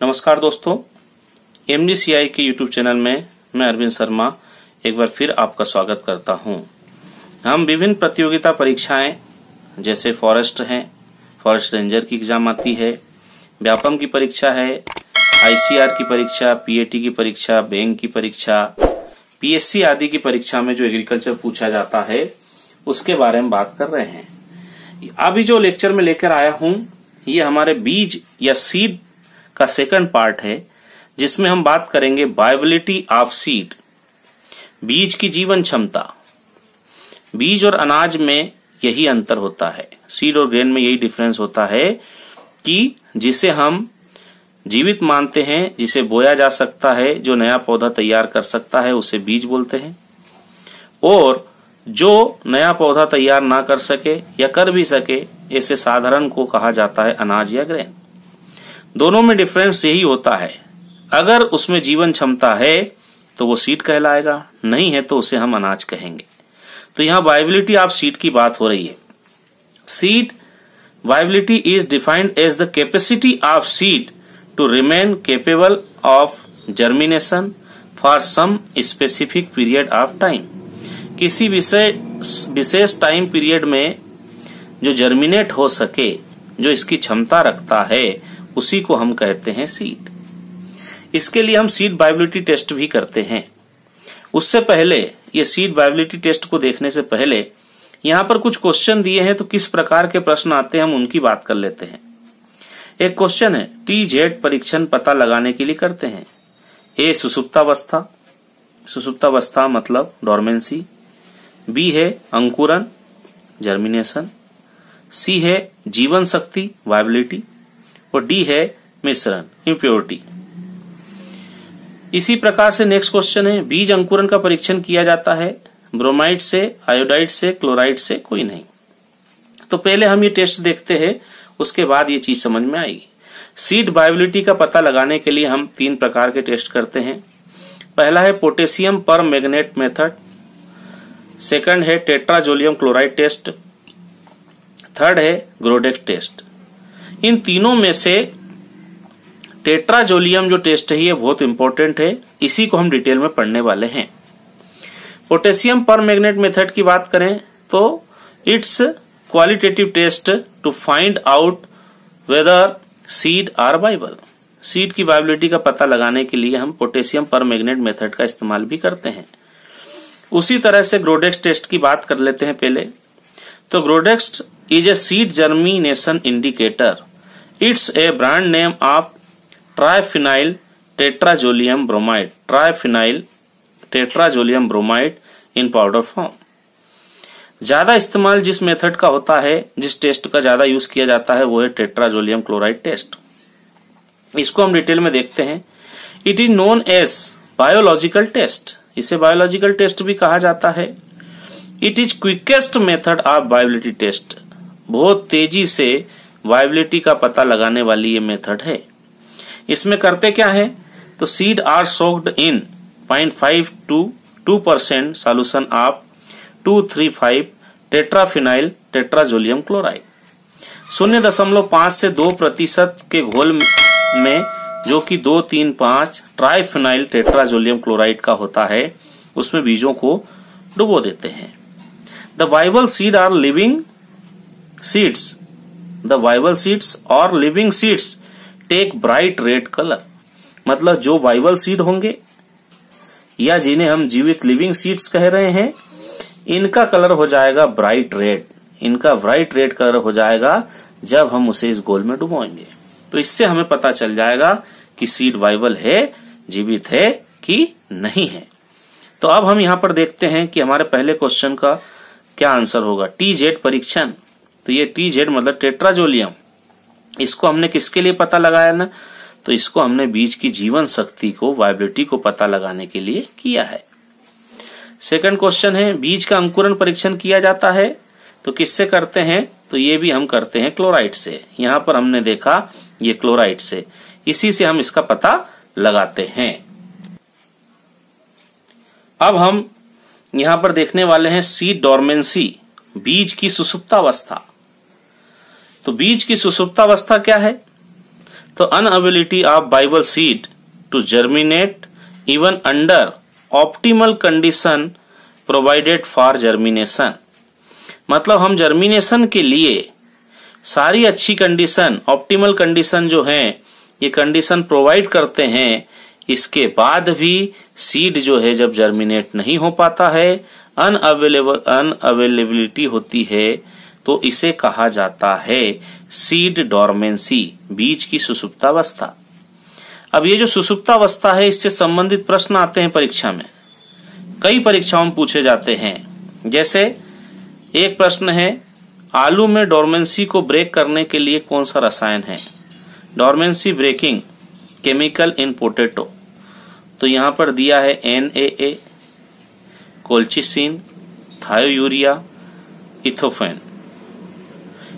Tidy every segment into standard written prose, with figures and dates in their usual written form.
नमस्कार दोस्तों, MGCI के YouTube चैनल में मैं अरविंद शर्मा एक बार फिर आपका स्वागत करता हूं। हम विभिन्न प्रतियोगिता परीक्षाएं जैसे फॉरेस्ट हैं, फॉरेस्ट रेंजर की एग्जाम आती है, व्यापम की परीक्षा है, ICR की परीक्षा, PAT की परीक्षा, बैंक की परीक्षा, PSC आदि की परीक्षा में जो एग्रीकल्चर पूछा जाता है उसके बारे में बात कर रहे हैं। अभी जो लेक्चर में लेकर आया हूं ये हमारे बीज या सीड का सेकंड पार्ट है, जिसमें हम बात करेंगे वायबिलिटी ऑफ सीड, बीज की जीवन क्षमता। बीज और अनाज में यही अंतर होता है, सीड और ग्रेन में यही डिफरेंस होता है कि जिसे हम जीवित मानते हैं, जिसे बोया जा सकता है, जो नया पौधा तैयार कर सकता है उसे बीज बोलते हैं, और जो नया पौधा तैयार ना कर सके या कर भी सके ऐसे साधारण को कहा जाता है अनाज या ग्रेन। दोनों में डिफरेंस यही होता है, अगर उसमें जीवन क्षमता है तो वो सीड कहलाएगा, नहीं है तो उसे हम अनाज कहेंगे। तो यहाँ वायबिलिटी ऑफ सीड की बात हो रही है। Seed viability is defined as the capacity of seed to remain capable of germination for some specific period of time. किसी विशेष टाइम पीरियड में जो जर्मिनेट हो सके, जो इसकी क्षमता रखता है, उसी को हम कहते हैं सीड। इसके लिए हम सीड वायबिलिटी टेस्ट भी करते हैं। उससे पहले, ये सीड वायबिलिटी टेस्ट को देखने से पहले यहाँ पर कुछ क्वेश्चन दिए हैं, तो किस प्रकार के प्रश्न आते हैं हम उनकी बात कर लेते हैं। एक क्वेश्चन है, TZ परीक्षण पता लगाने के लिए करते हैं। A सुसुप्तावस्था, सुसुप्तावस्था मतलब डोरमेंसी। B है अंकुरन, जर्मिनेशन। C है जीवन शक्ति, वायबिलिटी, और D है मिश्रण, इम्प्योरिटी। इसी प्रकार से नेक्स्ट क्वेश्चन है, बीज अंकुरन का परीक्षण किया जाता है ब्रोमाइड से, आयोडाइड से, क्लोराइड से, कोई नहीं। तो पहले हम ये टेस्ट देखते हैं, उसके बाद ये चीज समझ में आएगी। सीड वायबिलिटी का पता लगाने के लिए हम 3 प्रकार के टेस्ट करते हैं। पहला है पोटेशियम पर मैग्नेट मेथड, सेकंड है टेट्राजोलियम क्लोराइड टेस्ट, थर्ड है ग्रोडेक्स टेस्ट। इन तीनों में से टेट्राजोलियम जो टेस्ट है ये बहुत इंपॉर्टेंट है, इसी को हम डिटेल में पढ़ने वाले हैं। पोटेशियम पर मैग्नेट मेथड की बात करें तो it's qualitative test to find out whether seed are viable. Seed की वायबिलिटी का पता लगाने के लिए हम पोटेशियम पर मैग्नेट मेथड का इस्तेमाल भी करते हैं। उसी तरह से ग्रोडेक्स टेस्ट की बात कर लेते हैं पहले। तो Grodex is a seed germination indicator. It's a brand name of triphenyl tetrazolium bromide, triphenyl tetrazolium bromide in powder form. ज्यादा इस्तेमाल जिस मेथड का होता है, जिस टेस्ट का ज्यादा यूज किया जाता है, वो है टेट्राजोलियम क्लोराइड टेस्ट। इसको हम डिटेल में देखते हैं। It is known as biological test, इसे बायोलॉजिकल टेस्ट भी कहा जाता है। It is quickest method of viability test, बहुत तेजी से वायबिलिटी का पता लगाने वाली ये मेथड है। इसमें करते क्या है, तो seed are soaked in 0.5 to 2% solution of 235 tetraphenyl tetrazolium chloride. 0.5 से 2% के घोल में, जो कि 2,3,5 ट्राइफिनाइल टेट्राजोलियम क्लोराइड का होता है, उसमें बीजों को डुबो देते हैं। The viable seed are living seeds, the viable seeds और living seeds take bright red colour. मतलब जो वाइबल सीड होंगे या जिन्हें हम जीवित लिविंग सीड्स कह रहे हैं, इनका कलर हो जाएगा ब्राइट रेड, इनका ब्राइट रेड कलर हो जाएगा जब हम उसे इस घोल में डुबोएंगे। तो इससे हमें पता चल जाएगा कि सीड वाइबल है, जीवित है कि नहीं है। तो अब हम यहाँ पर देखते हैं कि हमारे पहले क्वेश्चन का क्या आंसर होगा। TZ परीक्षण, तो ये TZ मतलब टेट्राजोलियम, इसको हमने किसके लिए पता लगाया ना, तो इसको हमने बीज की जीवन शक्ति को, वायबिलिटी को पता लगाने के लिए किया है। सेकंड क्वेश्चन है, बीज का अंकुरन परीक्षण किया जाता है, तो किससे करते हैं, तो ये भी हम करते हैं क्लोराइड से। यहाँ पर हमने देखा ये क्लोराइड से, इसी से हम इसका पता लगाते हैं। अब हम यहाँ पर देखने वाले हैं सीड डोरमेंसी, बीज की सुसुप्तावस्था। तो बीज की सुसुप्तावस्था क्या है? तो inability of viable seed to germinate even under optimal condition provided for germination, मतलब हम जर्मिनेशन के लिए सारी अच्छी कंडीशन, ऑप्टिमल कंडीशन जो है ये कंडीशन प्रोवाइड करते हैं, इसके बाद भी सीड जो है जब जर्मिनेट नहीं हो पाता है, अनअवेलेबिलिटी होती है, तो इसे कहा जाता है सीड डॉर्मेंसी, बीज की सुसुप्तावस्था। अब ये जो सुसुप्तावस्था है इससे संबंधित प्रश्न आते हैं परीक्षा में, कई परीक्षाओं में पूछे जाते हैं। जैसे एक प्रश्न है, आलू में डॉर्मेंसी को ब्रेक करने के लिए कौन सा रसायन है? Dormancy breaking chemical in potato, तो यहां पर दिया है NaA, कोल्चिसिन, थायोयूरिया, इथोफेन।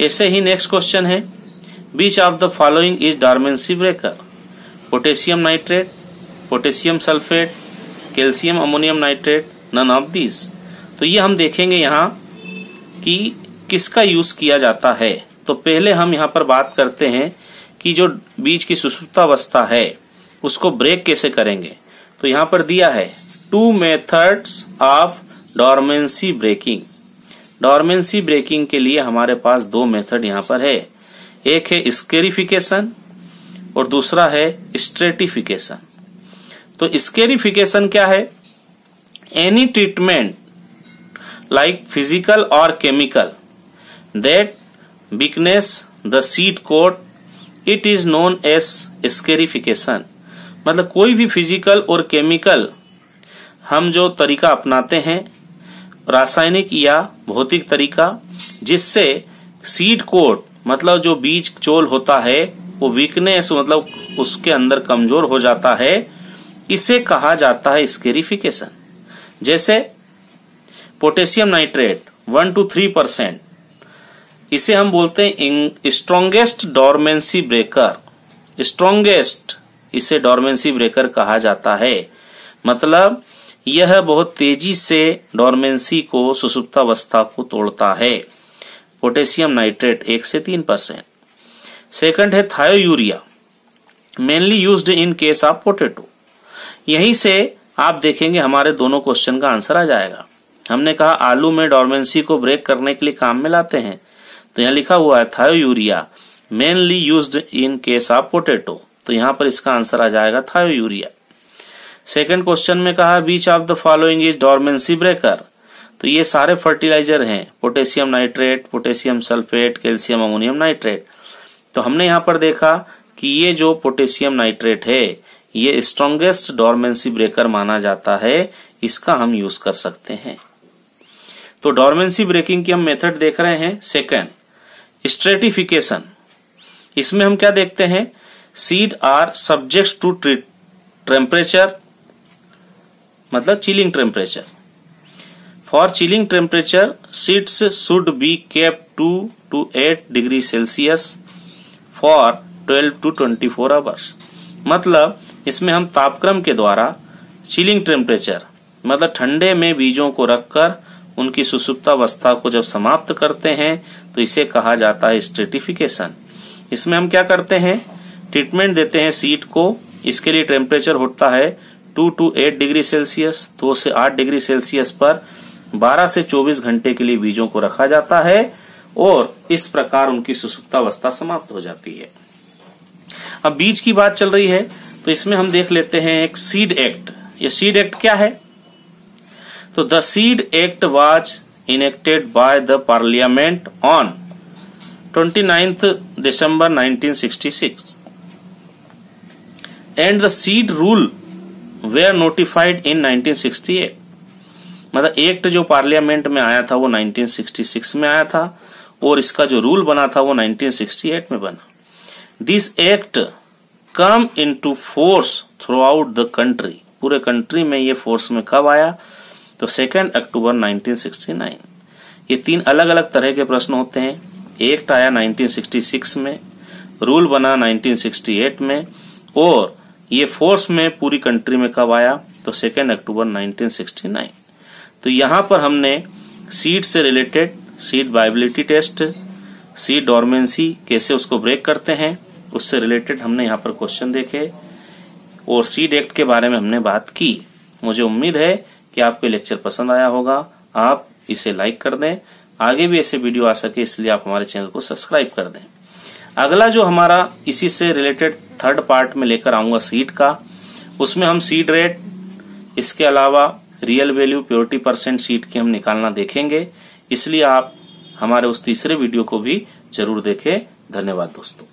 ऐसे ही नेक्स्ट क्वेश्चन है, which of the following is dormancy breaker? Potassium nitrate, potassium sulphate, calcium ammonium nitrate, none of this. तो ये हम देखेंगे यहाँ कि किसका यूज किया जाता है। तो पहले हम यहाँ पर बात करते हैं कि जो बीज की सुसुप्तावस्था है उसको ब्रेक कैसे करेंगे। तो यहाँ पर दिया है 2 methods of dormancy breaking. Dormancy breaking के लिए हमारे पास 2 मेथड यहाँ पर है, एक है स्केरिफिकेशन और दूसरा है स्ट्रेटिफिकेशन। तो स्केरिफिकेशन क्या है? एनी ट्रीटमेंट लाइक फिजिकल और chemical that weakness the seed coat, it is known as scarification। मतलब कोई भी फिजिकल और केमिकल हम जो तरीका अपनाते हैं, रासायनिक या भौतिक तरीका, जिससे सीड कोट मतलब जो बीज चोल होता है वो वीकनेस मतलब उसके अंदर कमजोर हो जाता है, इसे कहा जाता है स्केरिफिकेशन। जैसे पोटेशियम नाइट्रेट 1 to 3%, इसे हम बोलते हैं स्ट्रॉन्गेस्ट डॉर्मेंसी ब्रेकर। स्ट्रॉन्गेस्ट इसे डॉर्मेंसी ब्रेकर कहा जाता है, मतलब यह बहुत तेजी से डॉर्मेंसी को, सुसुप्तावस्था को तोड़ता है। पोटेशियम नाइट्रेट 1 से 3%। सेकंड है thiourea, mainly used in case of potato. यहीं से आप देखेंगे हमारे दोनों क्वेश्चन का आंसर आ जाएगा। हमने कहा आलू में डॉर्मेंसी को ब्रेक करने के लिए काम में लाते हैं, तो यहाँ लिखा हुआ है thiourea mainly used in case of potato, तो यहाँ पर इसका आंसर आ जाएगा थायोयूरिया। सेकंड क्वेश्चन में कहा which of the following is dormancy breaker, तो ये सारे फर्टिलाइजर हैं, potassium nitrate, potassium sulphate, calcium ammonium nitrate. तो हमने यहाँ पर देखा कि ये जो पोटेशियम नाइट्रेट है ये स्ट्रॉन्गेस्ट डॉर्मेंसी ब्रेकर माना जाता है, इसका हम यूज कर सकते हैं। तो डॉर्मेंसी ब्रेकिंग की हम मेथड देख रहे हैं। सेकंड स्ट्रेटिफिकेशन, इसमें हम क्या देखते हैं, seed are subject to temperature, मतलब chilling temperature. For chilling temperature seeds should be kept 2 to 8 degree Celsius for 12 to 24 hours. मतलब इसमें हम तापक्रम के द्वारा चिलिंग टेम्परेचर मतलब ठंडे में बीजों को रखकर उनकी सुसुप्तावस्था को जब समाप्त करते हैं तो इसे कहा जाता है स्ट्रेटिफिकेशन। इसमें हम क्या करते हैं, ट्रीटमेंट देते हैं सीड को। इसके लिए टेम्परेचर होता है 2 to 8 डिग्री सेल्सियस, 2 से 8 डिग्री सेल्सियस पर 12 से 24 घंटे के लिए बीजों को रखा जाता है और इस प्रकार उनकी सुसुप्तावस्था समाप्त हो जाती है। अब बीज की बात चल रही है तो इसमें हम देख लेते हैं एक सीड एक्ट। ये सीड एक्ट क्या है? तो the seed act was enacted by the parliament on 29th December 1966 and the seed rule were notified in 1968। मतलब एक्ट जो पार्लियामेंट में आया था वो 1966 में आया था और इसका जो रूल बना था वो 1968 में बना। This act come into force through out the country, पूरे कंट्री में ये फोर्स में कब आया? तो 2 अक्टूबर 1969। ये 3 अलग अलग तरह के प्रश्न होते हैं। एक्ट आया 1966 में, रूल बना 1968 में और ये फोर्स में पूरी कंट्री में कब आया? तो 2 अक्टूबर 1969। तो यहां पर हमने सीड से related seed viability test, seed dormancy कैसे उसको ब्रेक करते हैं, उससे रिलेटेड हमने यहाँ पर क्वेश्चन देखे और सीड एक्ट के बारे में हमने बात की। मुझे उम्मीद है कि आपको लेक्चर पसंद आया होगा। आप इसे लाइक कर दें, आगे भी ऐसे वीडियो आ सके इसलिए आप हमारे चैनल को सब्सक्राइब कर दें। अगला जो हमारा इसी से रिलेटेड थर्ड पार्ट में लेकर आऊंगा सीड का, उसमें हम सीड रेट, इसके अलावा real value, purity percent seed की हम निकालना देखेंगे। इसलिए आप हमारे उस तीसरे वीडियो को भी जरूर देखें। धन्यवाद दोस्तों।